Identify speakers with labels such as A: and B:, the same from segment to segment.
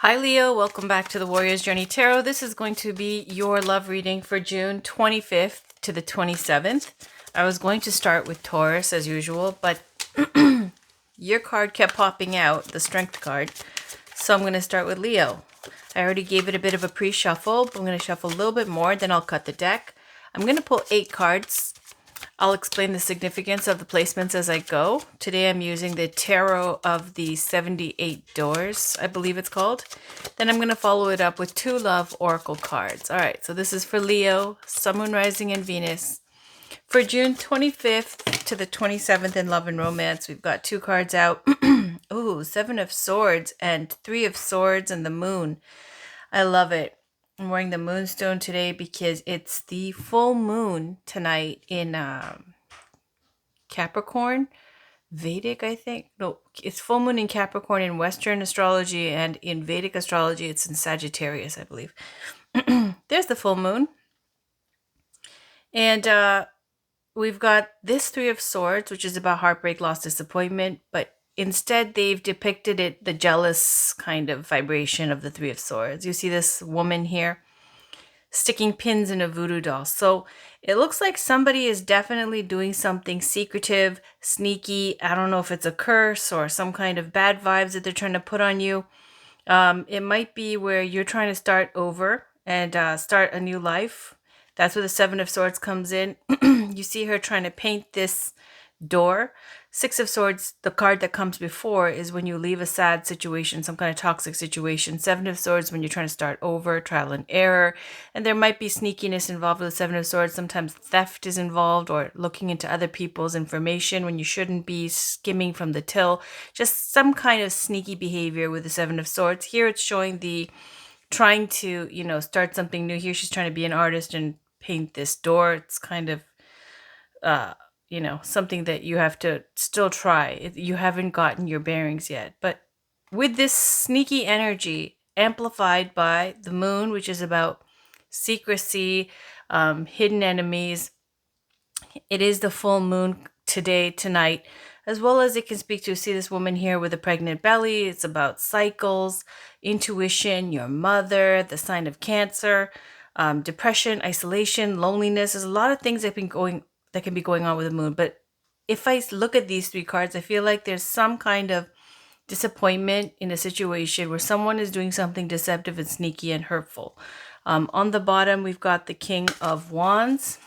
A: Hi Leo, welcome back to the Warrior's Journey Tarot. This is going to be your love reading for June 25th to the 27th. I was going to start with Taurus as usual, but your card kept popping out, the Strength card. So I'm going to start with Leo. I already gave it a bit of a pre-shuffle, but I'm going to shuffle a little bit more, then I'll cut the deck. I'm going to pull 8 cards. I'll explain the significance of the placements as I go. Today I'm using the Tarot of the 78 Doors, I believe it's called. Then I'm going to follow it up with 2 Love Oracle cards. All right, so this is for Leo, Sun, Moon, Rising, and Venus. For June 25th to the 27th in Love and Romance, we've got 2 cards out. Ooh, 7 of Swords and 3 of Swords and the Moon. I love it. I'm wearing the Moonstone today because it's the full moon tonight in Capricorn. Vedic, I think. No, it's full moon in Capricorn in Western astrology, and in Vedic astrology, it's in Sagittarius, I believe. There's the full moon. And we've got this 3 of Swords, which is about heartbreak, loss, disappointment, but instead they've depicted it, the jealous kind of vibration of the 3 of Swords. You see this woman here sticking pins in a voodoo doll. So it looks like somebody is definitely doing something secretive, sneaky. I don't know if it's a curse or some kind of bad vibes that they're trying to put on you. It might be where you're trying to start over and start a new life. That's where the 7 of Swords comes in. You see her trying to paint this door. 6 of Swords, the card that comes before, is when you leave a sad situation, some kind of toxic situation. 7 of Swords, when you're trying to start over, trial and error. And there might be sneakiness involved with the 7 of Swords. Sometimes theft is involved, or looking into other people's information when you shouldn't be, skimming from the till. Just some kind of sneaky behavior with the 7 of Swords. Here it's showing the trying to, start something new. Here she's trying to be an artist and paint this door. It's kind of something that you have to still try. You haven't gotten your bearings yet. But with this sneaky energy amplified by the moon, which is about secrecy, hidden enemies, it is the full moon tonight, as well as it can speak to, see this woman here with a pregnant belly. It's about cycles, intuition, your mother, the sign of Cancer, depression, isolation, loneliness. There's a lot of things that can be going on with the moon. But if I look at these 3 cards, I feel like there's some kind of disappointment in a situation where someone is doing something deceptive and sneaky and hurtful. On the bottom, we've got the King of Wands.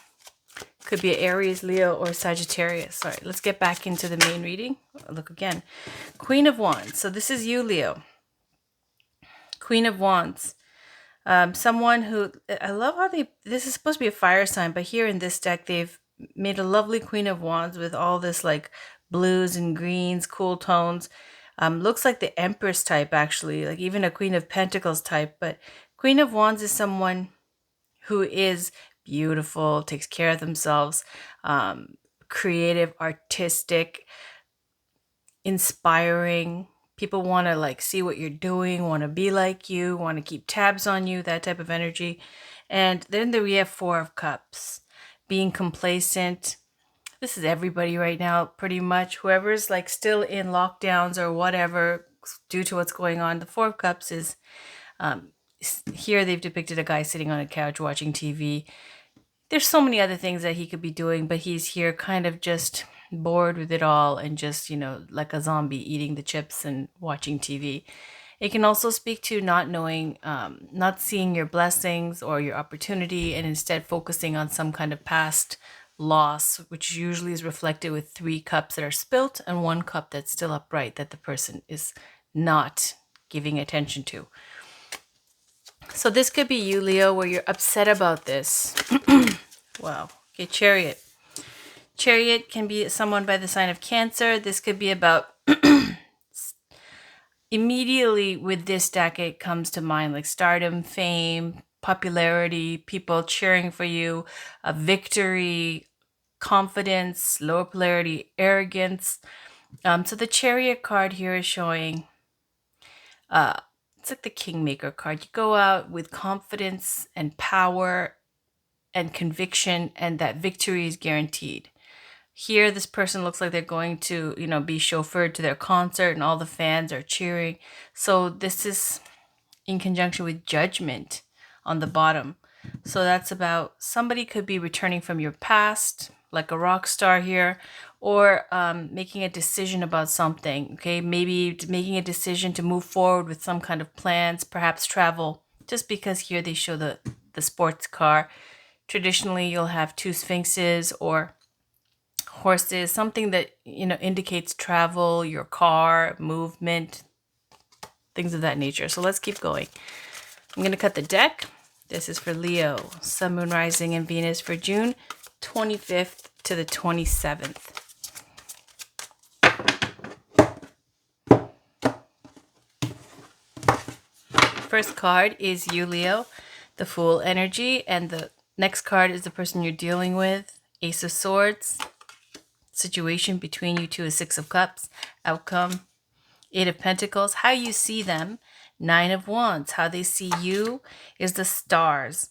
A: Could be Aries, Leo, or Sagittarius. All right, let's get back into the main reading. Look again. Queen of Wands. So this is you, Leo. Queen of Wands. Someone who, I love how this is supposed to be a fire sign, but here in this deck, they've made a lovely Queen of Wands with all this like blues and greens, cool tones. Looks like the Empress type, actually, like even a Queen of Pentacles type. But Queen of Wands is someone who is beautiful, takes care of themselves, creative, artistic, inspiring. People want to see what you're doing, want to be like you, want to keep tabs on you, that type of energy. And then we have 4 of Cups, being complacent. This is everybody right now, pretty much. Whoever's still in lockdowns or whatever due to what's going on. The 4 of Cups is, here they've depicted a guy sitting on a couch watching TV. There's so many other things that he could be doing, but he's here kind of just bored with it all and just, like a zombie eating the chips and watching TV. It can also speak to not knowing, not seeing your blessings or your opportunity, and instead focusing on some kind of past loss, which usually is reflected with 3 cups that are spilt and 1 cup that's still upright that the person is not giving attention to. So this could be you, Leo, where you're upset about this. Wow. Okay, Chariot. Chariot can be someone by the sign of Cancer. This could be about immediately with this deck, it comes to mind like stardom, fame, popularity, people cheering for you, a victory, confidence, lower polarity, arrogance. So the Chariot card here is showing it's like the Kingmaker card. You go out with confidence and power and conviction, and that victory is guaranteed. Here, this person looks like they're going to, be chauffeured to their concert and all the fans are cheering. So this is in conjunction with Judgment on the bottom. So that's about somebody could be returning from your past, like a rock star here, or making a decision about something. Okay, maybe making a decision to move forward with some kind of plans, perhaps travel. Just because here they show the sports car. Traditionally, you'll have two sphinxes or horses, something that indicates travel, your car, movement, things of that nature. So let's keep going. I'm going to cut the deck. This is for Leo, Sun, Moon, Rising, and Venus for June 25th to the 27th. First card is you, Leo, the Fool energy, and the next card is the person you're dealing with, Ace of Swords. Situation between you two is Six of Cups. Outcome, Eight of Pentacles. How you see them, Nine of Wands. How they see you is the stars.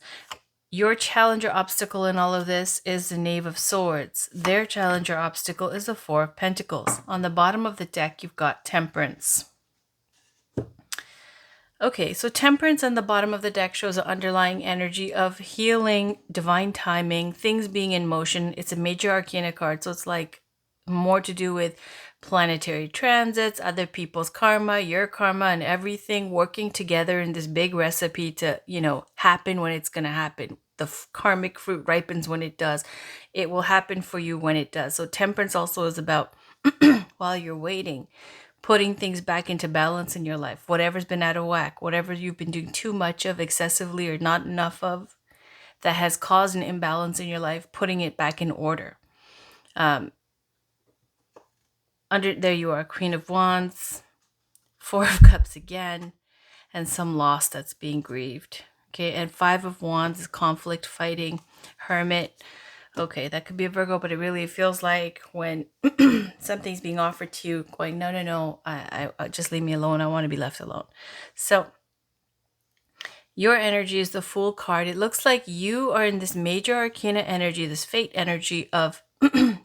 A: Your challenge or obstacle in all of this is the Knave of Swords. Their challenge or obstacle is the Four of Pentacles. On the bottom of the deck, you've got Temperance. Okay, so Temperance on the bottom of the deck shows an underlying energy of healing, divine timing, things being in motion. It's a major arcana card, so it's like more to do with planetary transits, other people's karma, your karma, and everything working together in this big recipe to, happen when it's going to happen. The karmic fruit ripens when it does. It will happen for you when it does. So Temperance also is about while you're waiting, putting things back into balance in your life. Whatever's been out of whack, whatever you've been doing too much of, excessively, or not enough of, that has caused an imbalance in your life, putting it back in order. Under there you are, Queen of Wands, Four of Cups again, and some loss that's being grieved. Okay, and Five of Wands is conflict, fighting, Hermit. Okay, that could be a Virgo, but it really feels like when something's being offered to you, going, no, I just leave me alone. I want to be left alone. So your energy is the Fool card. It looks like you are in this major arcana energy, this fate energy of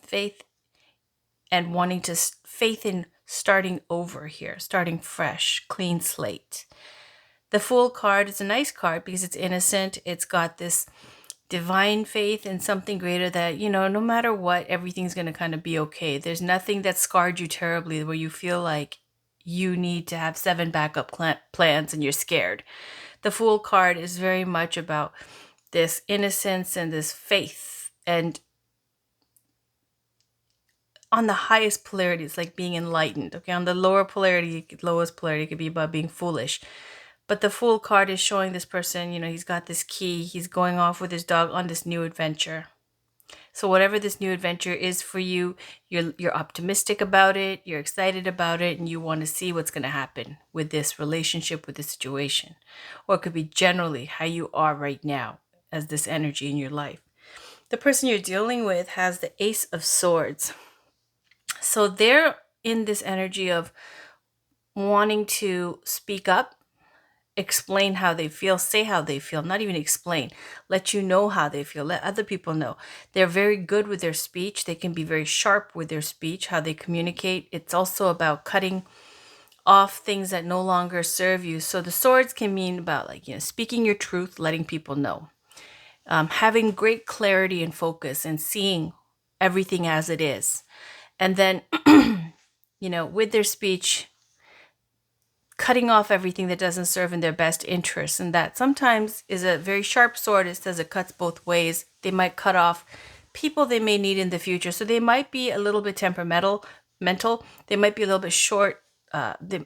A: faith and wanting to faith in starting over here, starting fresh, clean slate. The Fool card is a nice card because it's innocent. It's got this divine faith in something greater that, no matter what, everything's going to kind of be okay. There's nothing that scarred you terribly where you feel like you need to have 7 backup plans and you're scared. The Fool card is very much about this innocence and this faith, and on the highest polarity, it's like being enlightened. Okay, on the lowest polarity, it could be about being foolish. But the Fool card is showing this person, he's got this key. He's going off with his dog on this new adventure. So whatever this new adventure is for you, you're optimistic about it, you're excited about it, and you want to see what's going to happen with this relationship, with this situation. Or it could be generally how you are right now as this energy in your life. The person you're dealing with has the Ace of Swords. So they're in this energy of wanting to speak up, explain how they feel, say how they feel, not even explain, let you know how they feel, let other people know. They're very good with their speech. They can be very sharp with their speech, how they communicate. It's also about cutting off things that no longer serve you. So the swords can mean about speaking your truth, letting people know, having great clarity and focus and seeing everything as it is. And then, with their speech, cutting off everything that doesn't serve in their best interest. And that sometimes is a very sharp sword. It says it cuts both ways. They might cut off people they may need in the future. So they might be a little bit temperamental. They might be a little bit short. They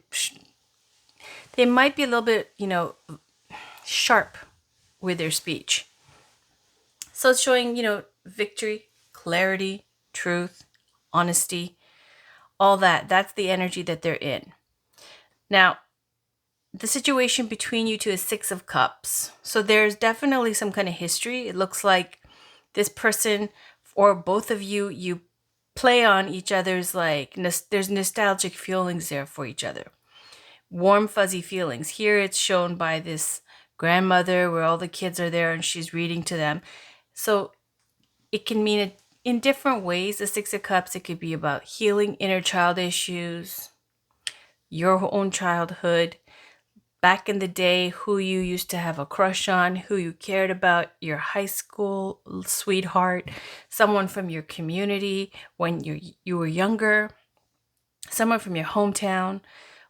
A: might be a little bit, sharp with their speech. So it's showing, victory, clarity, truth, honesty, all that. That's the energy that they're in. Now, the situation between you two is Six of Cups. So there's definitely some kind of history. It looks like this person or both of you, you play on each other's there's nostalgic feelings there for each other. Warm, fuzzy feelings. Here it's shown by this grandmother where all the kids are there and she's reading to them. So it can mean it in different ways. The Six of Cups, it could be about healing inner child issues, your own childhood, back in the day, who you used to have a crush on, who you cared about, your high school sweetheart, someone from your community when you were younger, someone from your hometown,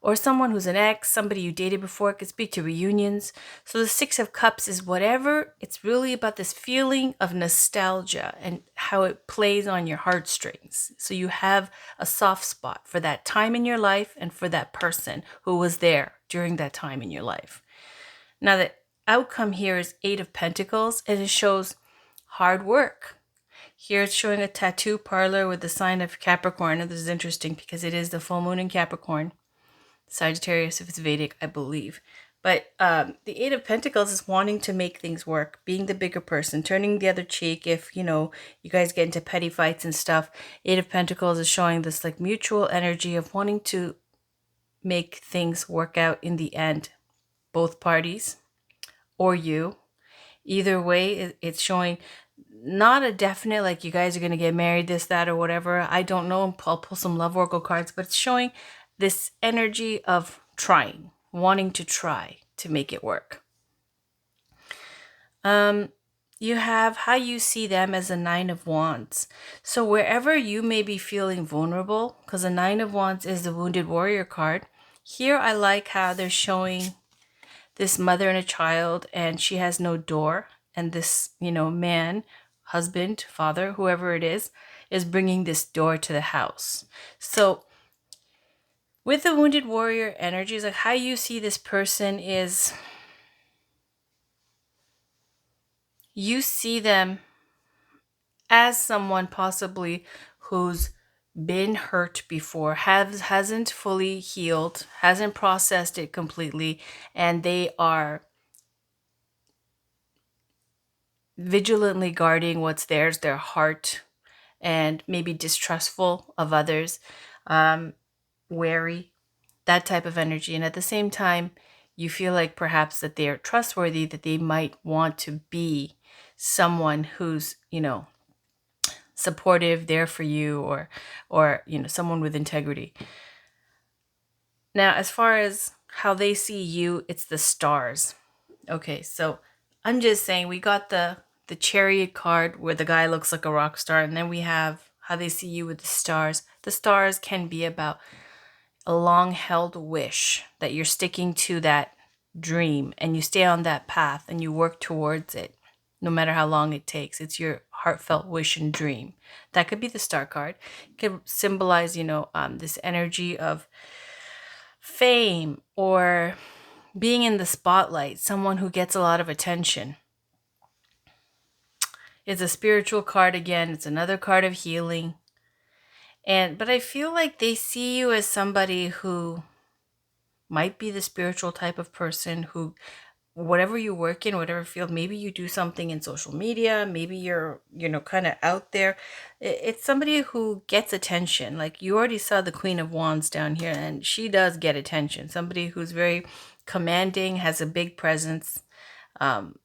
A: or someone who's an ex, somebody you dated before. It could speak to reunions. So the Six of Cups is whatever. It's really about this feeling of nostalgia and how it plays on your heartstrings. So you have a soft spot for that time in your life and for that person who was there during that time in your life. Now the outcome here is Eight of Pentacles, and it shows hard work. Here it's showing a tattoo parlor with the sign of Capricorn. And this is interesting because it is the full moon in Capricorn. Sagittarius if it's Vedic, I believe. But the Eight of Pentacles is wanting to make things work, being the bigger person, turning the other cheek if, you guys get into petty fights and stuff. Eight of Pentacles is showing this like mutual energy of wanting to make things work out in the end. Both parties or you. Either way, it's showing not a definite, like you guys are going to get married, this, that, or whatever. I don't know. I'll pull some love oracle cards, but it's showing this energy of trying, wanting to try to make it work. You have how you see them as a Nine of Wands. So wherever you may be feeling vulnerable, because the Nine of Wands is the Wounded Warrior card, here I like how they're showing this mother and a child, and she has no door, and this, man, husband, father, whoever it is bringing this door to the house. So with the Wounded Warrior energies, like how you see this person is, you see them as someone possibly who's been hurt before, hasn't fully healed, hasn't processed it completely, and they are vigilantly guarding what's theirs, their heart, and maybe distrustful of others, wary, that type of energy. And at the same time, you feel like perhaps that they are trustworthy, that they might want to be someone who's, supportive, there for you, or someone with integrity. Now, as far as how they see you, it's the stars. Okay, so I'm just saying we got the Chariot card where the guy looks like a rock star, and then we have how they see you with the stars. The stars can be about a long-held wish that you're sticking to that dream and you stay on that path and you work towards it no matter how long it takes. It's your heartfelt wish and dream. That could be the star card. It could symbolize, this energy of fame or being in the spotlight, someone who gets a lot of attention. It's a spiritual card again. It's another card of healing. But I feel like they see you as somebody who might be the spiritual type of person who, whatever you work in, whatever field, maybe you do something in social media, maybe you're, kind of out there. It's somebody who gets attention. Like you already saw the Queen of Wands down here, and she does get attention. Somebody who's very commanding, has a big presence. And,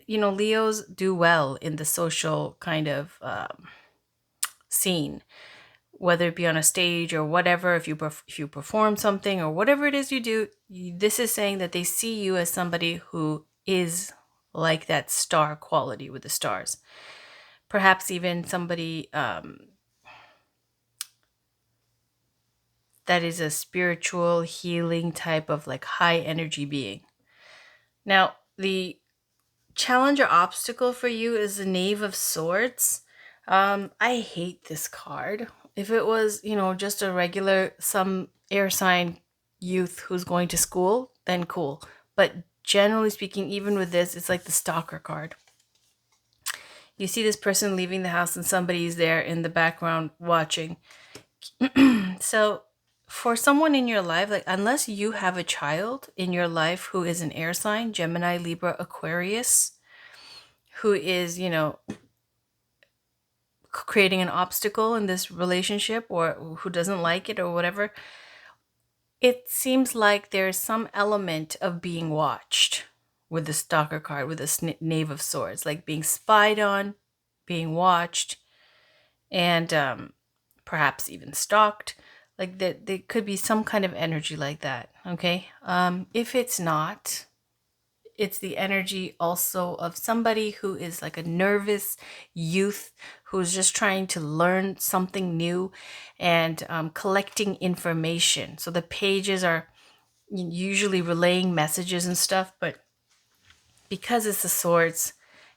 A: Leos do well in the social kind of scene, whether it be on a stage or whatever. If you perform something or whatever it is you do, this is saying that they see you as somebody who is like that star quality with the stars. Perhaps even somebody that is a spiritual healing type of like high energy being. Now, the challenge or obstacle for you is the Knave of Swords. I hate this card. If it was, just a regular, some air sign youth who's going to school, then cool. But generally speaking, even with this, it's like the stalker card. You see this person leaving the house and somebody's there in the background watching. So for someone in your life, like unless you have a child in your life who is an air sign, Gemini, Libra, Aquarius, who is, creating an obstacle in this relationship or who doesn't like it or whatever, it seems like there's some element of being watched with the stalker card, with the Knave of Swords, like being spied on, being watched, and perhaps even stalked. Like that there could be some kind of energy like that. Okay. If it's not, it's the energy also of somebody who is like a nervous youth who's just trying to learn something new and collecting information. So the pages are usually relaying messages and stuff, but because it's the swords,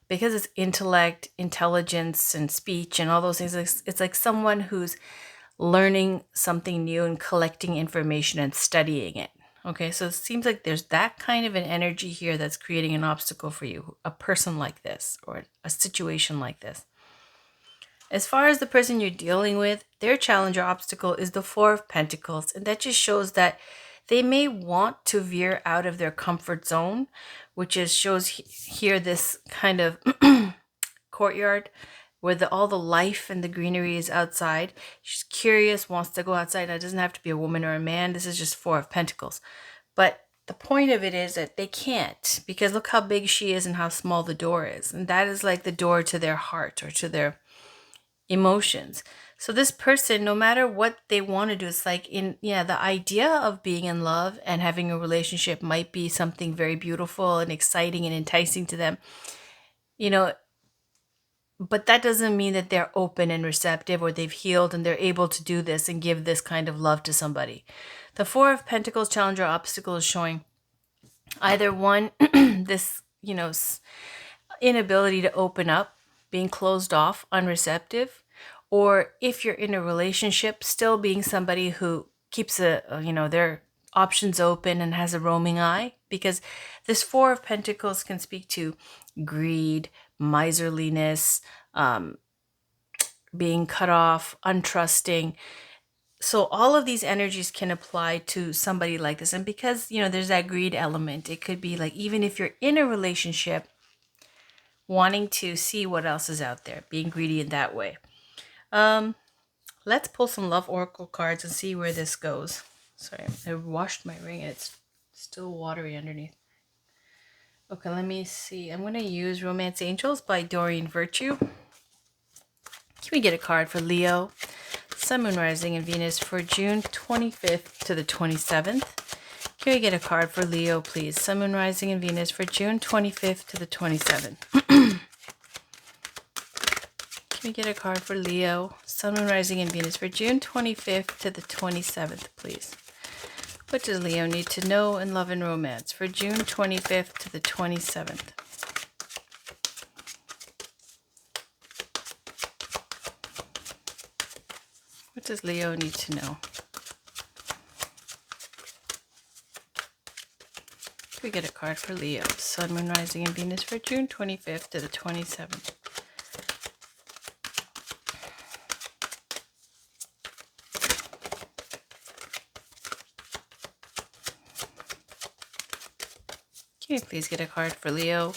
A: because it's intellect, intelligence, and speech and all those things, it's like someone who's learning something new and collecting information and studying it. Okay, so it seems like there's that kind of an energy here that's creating an obstacle for you, a person like this, or a situation like this. As far as the person you're dealing with, their challenge or obstacle is the Four of Pentacles. And that just shows that they may want to veer out of their comfort zone, which is shows here this kind of courtyard where all the life and the greenery is outside. She's curious, wants to go outside. Now, it doesn't have to be a woman or a man. This is just Four of Pentacles. But the point of it is that they can't, because look how big she is and how small the door is. And that is like the door to their heart or to their emotions. So this person, no matter what they want to do, it's like the idea of being in love and having a relationship might be something very beautiful and exciting and enticing to them, you know, but that doesn't mean that they're open and receptive or they've healed and they're able to do this and give this kind of love to somebody. The Four of Pentacles challenge or obstacle is showing either one, this, inability to open up, being closed off, unreceptive, or if you're in a relationship, still being somebody who keeps their options open and has a roaming eye, because this Four of Pentacles can speak to greed, miserliness, being cut off, untrusting. So all of these energies can apply to somebody like this. And because, there's that greed element, it could be like, even if you're in a relationship, wanting to see what else is out there, being greedy in that way. Let's pull some love oracle cards and see where this goes. Sorry, I washed my ring. It's still watery underneath. Okay, let me see. I'm going to use Romance Angels by Doreen Virtue. Can we get a card for Leo, Sun, Moon, Rising, and Venus for June 25th to the 27th? Can we get a card for Leo, please? Sun, Moon, Rising, and Venus for June 25th to the 27th. Can we get a card for Leo, Sun, Moon, Rising, and Venus for June 25th to the 27th, please? What does Leo need to know in love and romance for June 25th to the 27th? What does Leo need to know? Can we get a card for Leo, Sun, Moon, Rising, and Venus for June 25th to the 27th? Can you please get a card for Leo,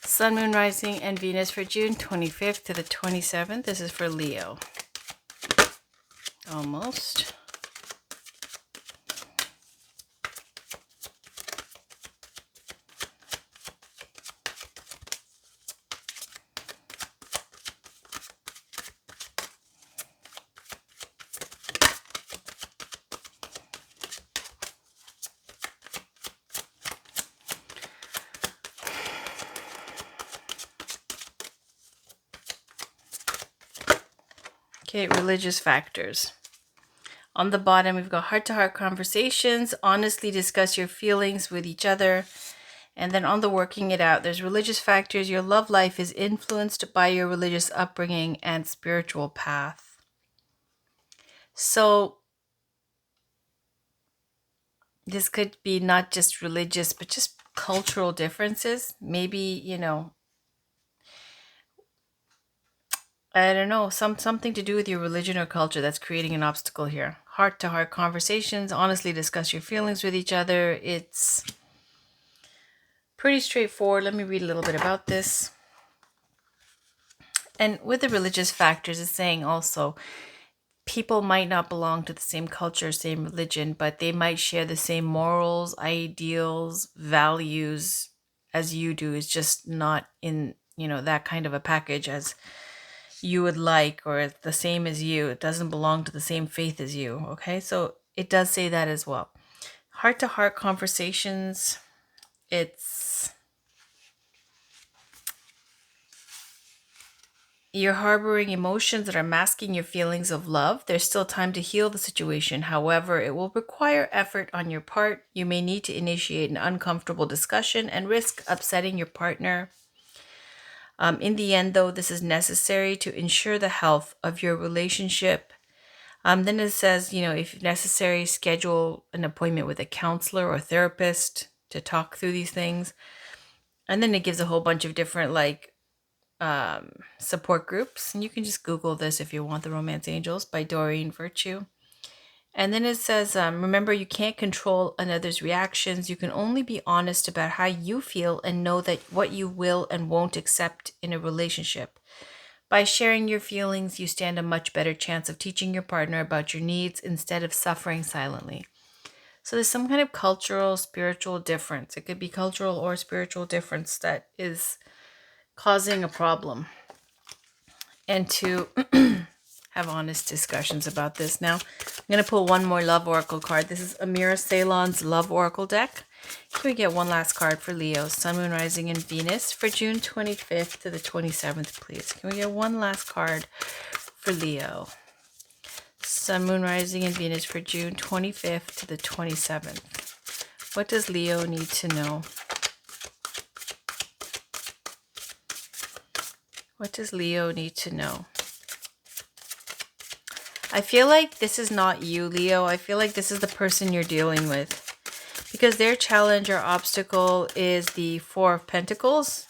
A: Sun, Moon, Rising, and Venus for June 25th to the 27th? This is for Leo. Almost. Okay, religious factors. On the bottom, we've got heart-to-heart conversations, honestly discuss your feelings with each other. And then on the working it out, there's religious factors. Your love life is influenced by your religious upbringing and spiritual path. So this could be not just religious, but just cultural differences. Maybe, I don't know, something to do with your religion or culture that's creating an obstacle here. Heart-to-heart conversations, honestly discuss your feelings with each other. It's pretty straightforward. Let me read a little bit about this. And with the religious factors, it's saying also people might not belong to the same culture, same religion, but they might share the same morals, ideals, values as you do. It's just not in, that kind of a package as you would like or the same as you. It doesn't belong to the same faith as you. Okay, so it does say that as well. Heart to heart conversations, it's you're harboring emotions that are masking your feelings of love. There's still time to heal the situation. However, it will require effort on your part. You may need to initiate an uncomfortable discussion and risk upsetting your partner. In the end, though, this is necessary to ensure the health of your relationship. Then it says, if necessary, schedule an appointment with a counselor or therapist to talk through these things. And then it gives a whole bunch of different support groups. And you can just Google this if you want, The Romance Angels by Doreen Virtue. And then it says, remember, you can't control another's reactions. You can only be honest about how you feel and know that what you will and won't accept in a relationship. By sharing your feelings, you stand a much better chance of teaching your partner about your needs instead of suffering silently. So there's some kind of cultural, spiritual difference. It could be cultural or spiritual difference that is causing a problem. And to have honest discussions about this. Now, I'm going to pull one more Love Oracle card. This is Amira Ceylon's Love Oracle deck. Can we get one last card for Leo, Sun, Moon, Rising, and Venus for June 25th to the 27th, please? Can we get one last card for Leo? Sun, Moon, Rising, and Venus for June 25th to the 27th. What does Leo need to know? What does Leo need to know? I feel like this is not you, Leo. I feel like this is the person you're dealing with. Because their challenge or obstacle is the Four of Pentacles.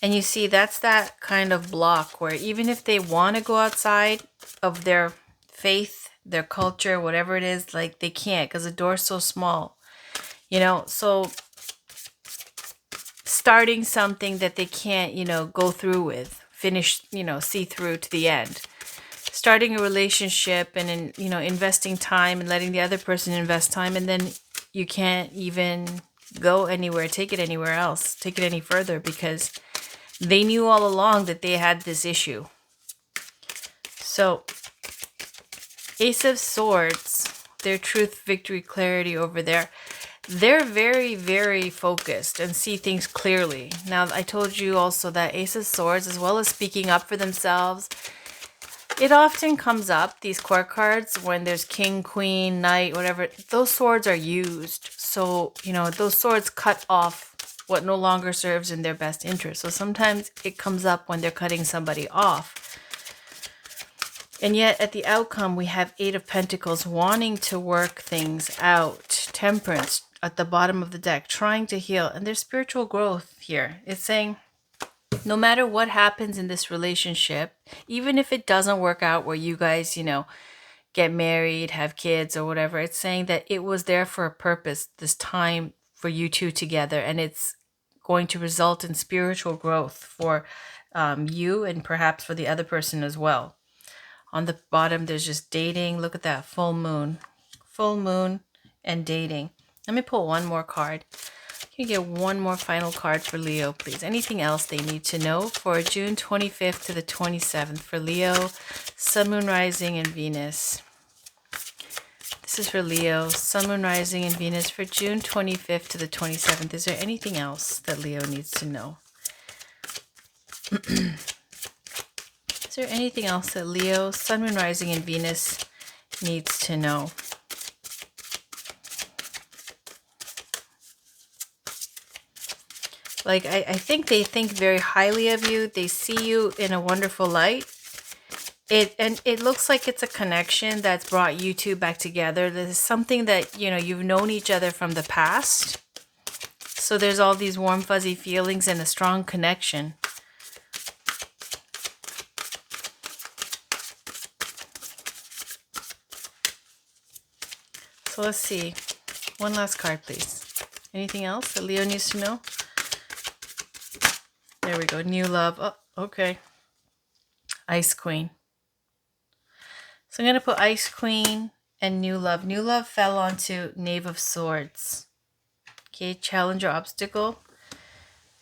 A: And you see, that's that kind of block where even if they want to go outside of their faith, their culture, whatever it is, like they can't because the door's so small. So starting something that they can't, go through with, finish, see through to the end. Starting a relationship and, investing time and letting the other person invest time, and then you can't even go anywhere, take it anywhere else, take it any further because they knew all along that they had this issue. So, Ace of Swords, their truth, victory, clarity over there, they're very, very focused and see things clearly. Now, I told you also that Ace of Swords, as well as speaking up for themselves, it often comes up, these court cards, when there's king, queen, knight, whatever, those swords are used. So, those swords cut off what no longer serves in their best interest. So sometimes it comes up when they're cutting somebody off. And yet at the outcome, we have Eight of Pentacles wanting to work things out. Temperance at the bottom of the deck, trying to heal. And there's spiritual growth here. It's saying, no matter what happens in this relationship, even if it doesn't work out where you guys, get married, have kids or whatever, it's saying that it was there for a purpose, this time for you two together, and it's going to result in spiritual growth for you and perhaps for the other person as well. On the bottom, there's just dating. Look at that, full moon and dating. Let me pull one more card. Can you get one more final card for Leo, please? Anything else they need to know for June 25th to the 27th for Leo, Sun, Moon, Rising, and Venus? This is for Leo, Sun, Moon, Rising, and Venus for June 25th to the 27th. Is there anything else that Leo needs to know? Is there anything else that Leo, Sun, Moon, Rising, and Venus needs to know? Like, I think they think very highly of you. They see you in a wonderful light. It looks like it's a connection that's brought you two back together. There's something that, you've known each other from the past. So there's all these warm, fuzzy feelings and a strong connection. So let's see. One last card, please. Anything else that Leo needs to know? There we go. New love. Oh, okay. Ice Queen. So I'm going to put Ice Queen and New Love. New Love fell onto Knave of Swords. Okay, challenge or obstacle.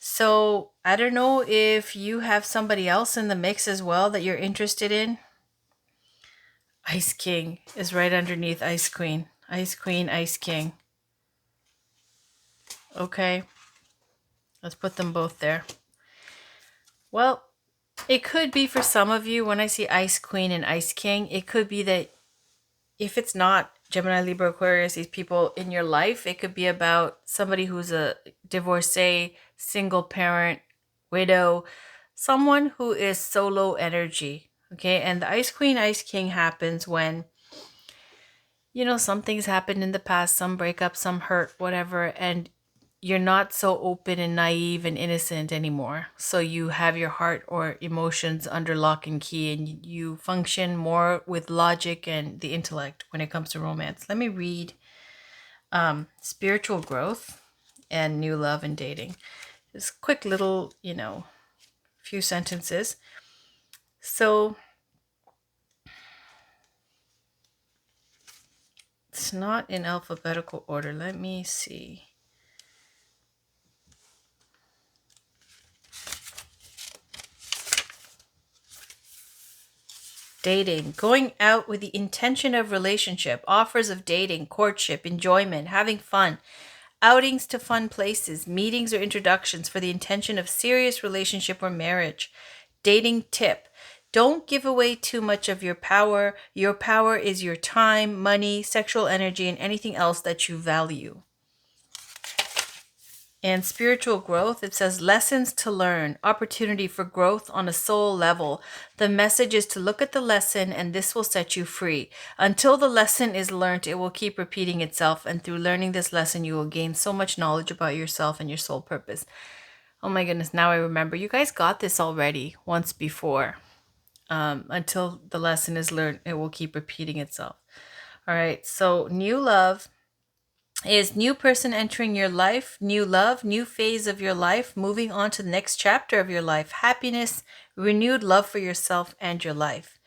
A: So I don't know if you have somebody else in the mix as well that you're interested in. Ice King is right underneath Ice Queen. Ice Queen, Ice King. Okay, let's put them both there. Well, it could be for some of you, when I see Ice Queen and Ice King, it could be that if it's not Gemini, Libra, Aquarius, these people in your life, it could be about somebody who's a divorcee, single parent, widow, someone who is solo energy. Okay, and the Ice Queen, Ice King happens when, something's happened in the past, some breakup, some hurt, whatever, and you're not so open and naive and innocent anymore. So you have your heart or emotions under lock and key, and you function more with logic and the intellect when it comes to romance. Let me read spiritual growth and new love and dating. Just quick little, few sentences. So it's not in alphabetical order. Let me see. Dating, going out with the intention of relationship, offers of dating, courtship, enjoyment, having fun, outings to fun places, meetings or introductions for the intention of serious relationship or marriage. Dating tip: don't give away too much of your power. Your power is your time, money, sexual energy, and anything else that you value. And spiritual growth, it says lessons to learn, opportunity for growth on a soul level. The message is to look at the lesson and this will set you free. Until the lesson is learned, it will keep repeating itself. And through learning this lesson, you will gain so much knowledge about yourself and your soul purpose. Oh my goodness, now I remember. You guys got this already once before. Until the lesson is learned, it will keep repeating itself. All right, so new love is new person entering your life, new love, new phase of your life, moving on to the next chapter of your life, happiness, renewed love for yourself and your life.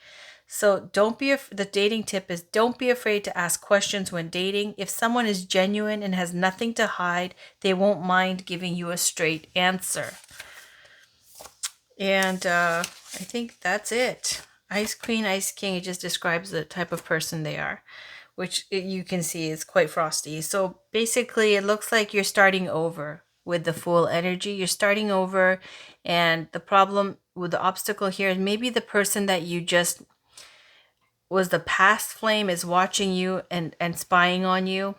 A: So the dating tip is don't be afraid to ask questions when dating. If someone is genuine and has nothing to hide, they won't mind giving you a straight answer. And I think that's it. Ice Queen, Ice King, it just describes the type of person they are, which you can see is quite frosty. So basically, it looks like you're starting over with the Fool energy. You're starting over, and the problem with the obstacle here is maybe the person that you just was the past flame is watching you and spying on you.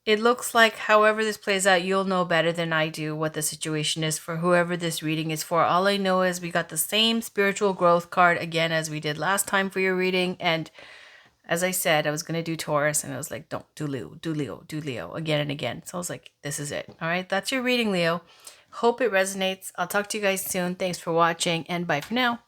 A: It looks like, however this plays out, you'll know better than I do what the situation is for whoever this reading is for. All I know is we got the same spiritual growth card again as we did last time for your reading. And as I said, I was going to do Taurus, and I was like, don't do Leo, do Leo, do Leo again and again. So I was like, this is it. All right, that's your reading, Leo. Hope it resonates. I'll talk to you guys soon. Thanks for watching, and bye for now.